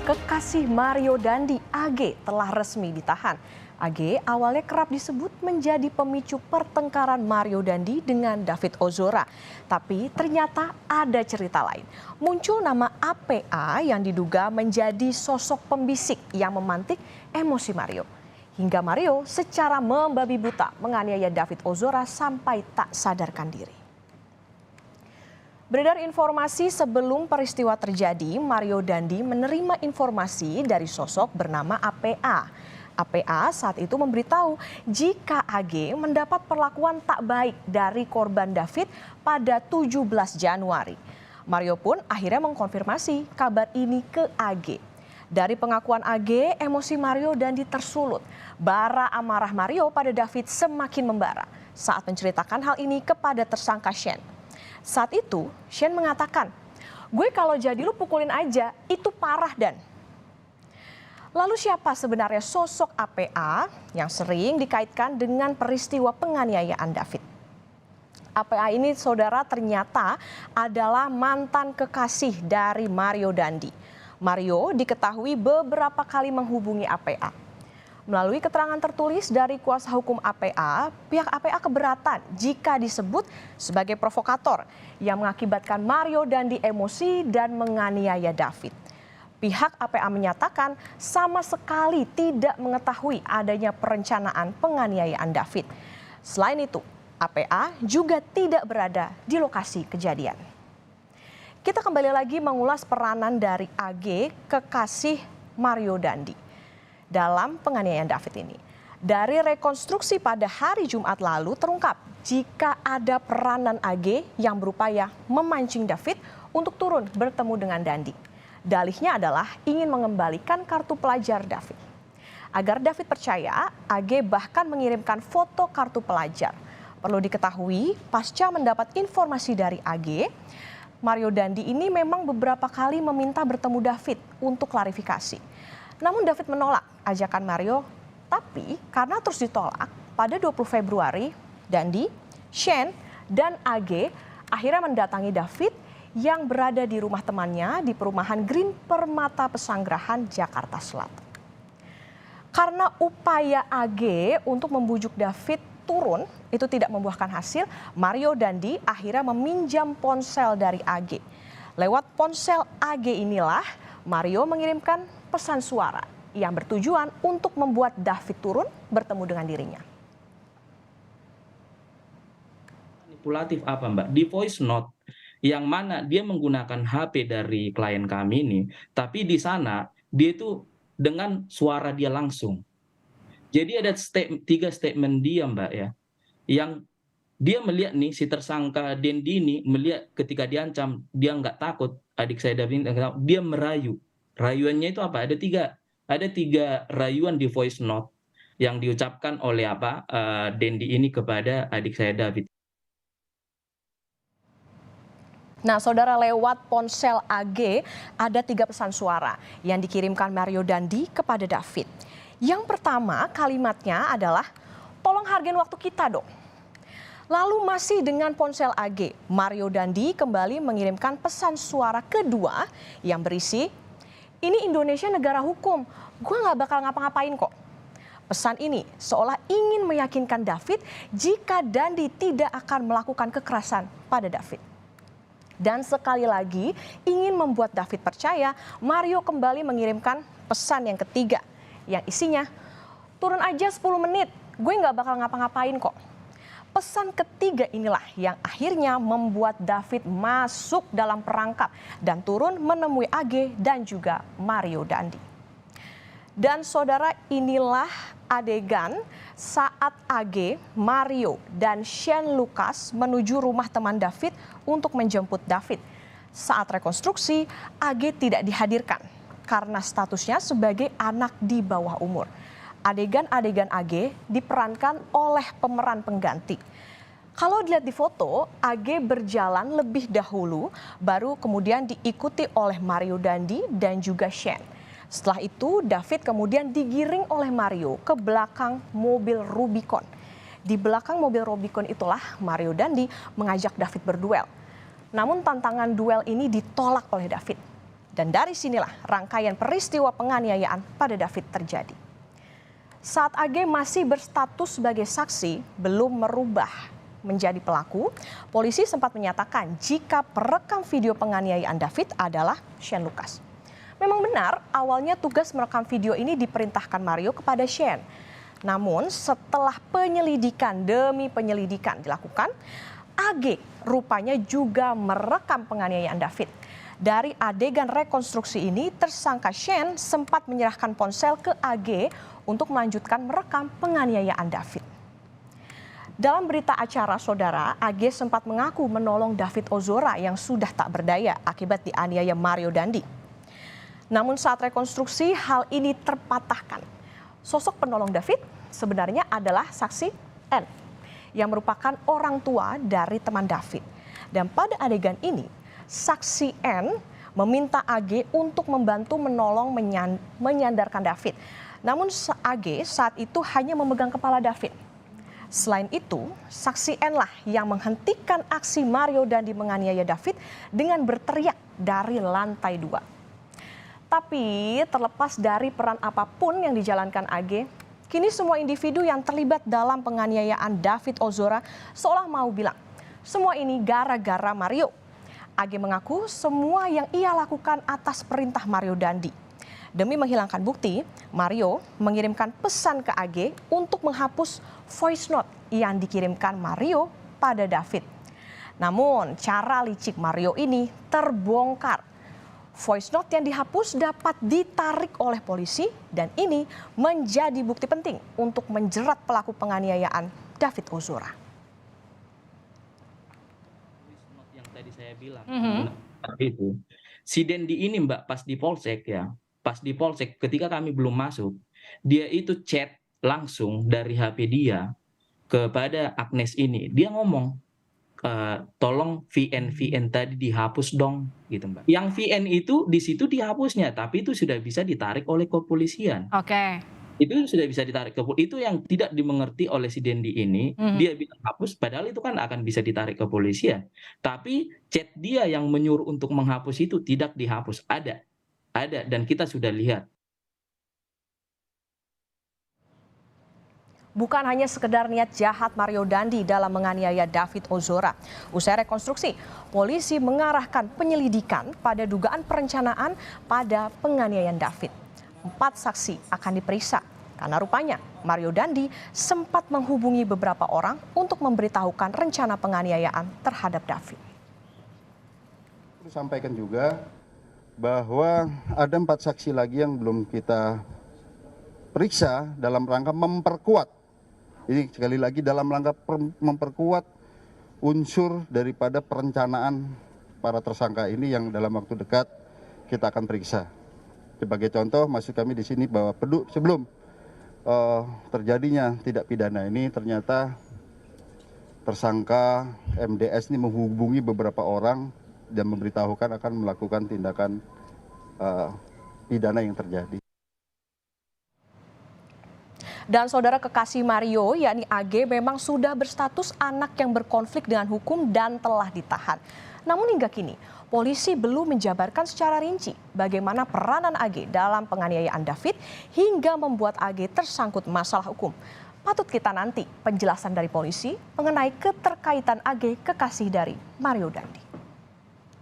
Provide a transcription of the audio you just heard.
Kekasih Mario Dandi, AG, telah resmi ditahan. AG awalnya kerap disebut menjadi pemicu pertengkaran Mario Dandi dengan David Ozora. Tapi ternyata ada cerita lain. Muncul nama APA yang diduga menjadi sosok pembisik yang memantik emosi Mario. Hingga Mario secara membabi buta menganiaya David Ozora sampai tak sadarkan diri. Beredar informasi sebelum peristiwa terjadi, Mario Dandi menerima informasi dari sosok bernama APA. APA saat itu memberitahu jika AG mendapat perlakuan tak baik dari korban David pada 17 Januari. Mario pun akhirnya mengkonfirmasi kabar ini ke AG. Dari pengakuan AG, emosi Mario Dandi tersulut. Bara amarah Mario pada David semakin membara saat menceritakan hal ini kepada tersangka Shane. Saat itu, Shane mengatakan, "Gue kalau jadi lu pukulin aja, itu parah Dan." Lalu siapa sebenarnya sosok APA yang sering dikaitkan dengan peristiwa penganiayaan David? APA ini saudara ternyata adalah mantan kekasih dari Mario Dandi. Mario diketahui beberapa kali menghubungi APA. Melalui keterangan tertulis dari kuasa hukum APA, pihak APA keberatan jika disebut sebagai provokator yang mengakibatkan Mario Dandi emosi dan menganiaya David. Pihak APA menyatakan sama sekali tidak mengetahui adanya perencanaan penganiayaan David. Selain itu, APA juga tidak berada di lokasi kejadian. Kita kembali lagi mengulas peranan dari AG, kekasih Mario Dandi, dalam penganiayaan David ini. Dari rekonstruksi pada hari Jumat lalu terungkap jika ada peranan AG yang berupaya memancing David untuk turun bertemu dengan Dandi. Dalihnya adalah ingin mengembalikan kartu pelajar David. Agar David percaya, AG bahkan mengirimkan foto kartu pelajar. Perlu diketahui, pasca mendapat informasi dari AG, Mario Dandi ini memang beberapa kali meminta bertemu David untuk klarifikasi. Namun David menolak ajakan Mario, tapi karena terus ditolak, pada 20 Februari, Dandi, Shane, dan AG akhirnya mendatangi David yang berada di rumah temannya di perumahan Green Permata Pesanggerahan, Jakarta Selatan. Karena upaya AG untuk membujuk David turun itu tidak membuahkan hasil, Mario Dandi akhirnya meminjam ponsel dari AG. Lewat ponsel AG inilah Mario mengirimkan pesan suara yang bertujuan untuk membuat David turun bertemu dengan dirinya. Manipulatif apa Mbak? Di voice note yang mana dia menggunakan HP dari klien kami ini, tapi di sana dia itu dengan suara dia langsung. Jadi ada tiga statement dia Mbak ya, yang dia melihat nih si tersangka Dendi ini melihat ketika diancam dia nggak takut adik saya David, dia merayu. Rayuannya itu apa? Ada tiga rayuan di voice note yang diucapkan oleh Dendi ini kepada adik saya David. Nah, saudara, lewat ponsel AG ada 3 pesan suara yang dikirimkan Mario Dandi kepada David. Yang pertama kalimatnya adalah, "Tolong hargain waktu kita dong." Lalu masih dengan ponsel AG, Mario Dandi kembali mengirimkan pesan suara kedua yang berisi, "Ini Indonesia negara hukum, gue gak bakal ngapa-ngapain kok." Pesan ini seolah ingin meyakinkan David jika Dandi tidak akan melakukan kekerasan pada David. Dan sekali lagi ingin membuat David percaya, Mario kembali mengirimkan pesan yang ketiga yang isinya, "Turun aja 10 menit, gue gak bakal ngapa-ngapain kok." Pesan ketiga inilah yang akhirnya membuat David masuk dalam perangkap dan turun menemui AG dan juga Mario Dandi. Dan saudara, inilah adegan saat AG, Mario, dan Shane Lucas menuju rumah teman David untuk menjemput David. Saat rekonstruksi, AG tidak dihadirkan karena statusnya sebagai anak di bawah umur. Adegan-adegan AG diperankan oleh pemeran pengganti. Kalau dilihat di foto, AG berjalan lebih dahulu, baru kemudian diikuti oleh Mario Dandi dan juga Shane. Setelah itu, David kemudian digiring oleh Mario ke belakang mobil Rubicon. Di belakang mobil Rubicon itulah Mario Dandi mengajak David berduel. Namun tantangan duel ini ditolak oleh David. Dan dari sinilah rangkaian peristiwa penganiayaan pada David terjadi. Saat AG masih berstatus sebagai saksi, belum merubah menjadi pelaku, polisi sempat menyatakan jika perekam video penganiayaan David adalah Shane Lucas. Memang benar, awalnya tugas merekam video ini diperintahkan Mario kepada Shane. Namun setelah penyelidikan demi penyelidikan dilakukan, AG rupanya juga merekam penganiayaan David. Dari adegan rekonstruksi ini, tersangka Shane sempat menyerahkan ponsel ke AG untuk melanjutkan merekam penganiayaan David. Dalam berita acara, saudara, AG sempat mengaku menolong David Ozora yang sudah tak berdaya akibat dianiaya Mario Dandi. Namun saat rekonstruksi, hal ini terpatahkan. Sosok penolong David sebenarnya adalah saksi N, yang merupakan orang tua dari teman David. Dan pada adegan ini, saksi N meminta AG untuk membantu menolong menyandarkan David. Namun AG saat itu hanya memegang kepala David. Selain itu, saksi N lah yang menghentikan aksi Mario Dandi menganiaya David dengan berteriak dari lantai 2. Tapi terlepas dari peran apapun yang dijalankan AG, kini semua individu yang terlibat dalam penganiayaan David Ozora seolah mau bilang, semua ini gara-gara Mario. AG mengaku semua yang ia lakukan atas perintah Mario Dandi. Demi menghilangkan bukti, Mario mengirimkan pesan ke AG untuk menghapus voice note yang dikirimkan Mario pada David. Namun cara licik Mario ini terbongkar. Voice note yang dihapus dapat ditarik oleh polisi dan ini menjadi bukti penting untuk menjerat pelaku penganiayaan David Ozora. Yang tadi saya bilang itu si Dendi ini Mbak pas di Polsek ya, pas di Polsek ketika kami belum masuk, dia itu chat langsung dari HP dia kepada Agnes ini. Dia ngomong, tolong VN tadi dihapus dong gitu Mbak. Yang VN itu di situ dihapusnya, tapi itu sudah bisa ditarik oleh kepolisian. Oke. Itu sudah bisa ditarik ke itu yang tidak dimengerti oleh si Dendi ini. Dia bilang hapus padahal itu kan akan bisa ditarik ke kepolisian. Tapi chat dia yang menyuruh untuk menghapus itu tidak dihapus. Ada dan kita sudah lihat. Bukan hanya sekedar niat jahat Mario Dandi dalam menganiaya David Ozora. Usai rekonstruksi, polisi mengarahkan penyelidikan pada dugaan perencanaan pada penganiayaan David. 4 saksi akan diperiksa karena rupanya Mario Dandi sempat menghubungi beberapa orang untuk memberitahukan rencana penganiayaan terhadap David. Sampaikan juga bahwa ada 4 saksi lagi yang belum kita periksa dalam rangka memperkuat. Ini sekali lagi dalam rangka memperkuat unsur daripada perencanaan para tersangka ini yang dalam waktu dekat kita akan periksa. Sebagai contoh, maksud kami di sini bahwa sebelum terjadinya tindak pidana ini ternyata tersangka MDS ini menghubungi beberapa orang dan memberitahukan akan melakukan tindakan pidana yang terjadi. Dan saudara kekasih Mario, yakni AG, memang sudah berstatus anak yang berkonflik dengan hukum dan telah ditahan. Namun hingga kini, polisi belum menjabarkan secara rinci bagaimana peranan AG dalam penganiayaan David hingga membuat AG tersangkut masalah hukum. Patut kita nanti penjelasan dari polisi mengenai keterkaitan AG kekasih dari Mario Dandi.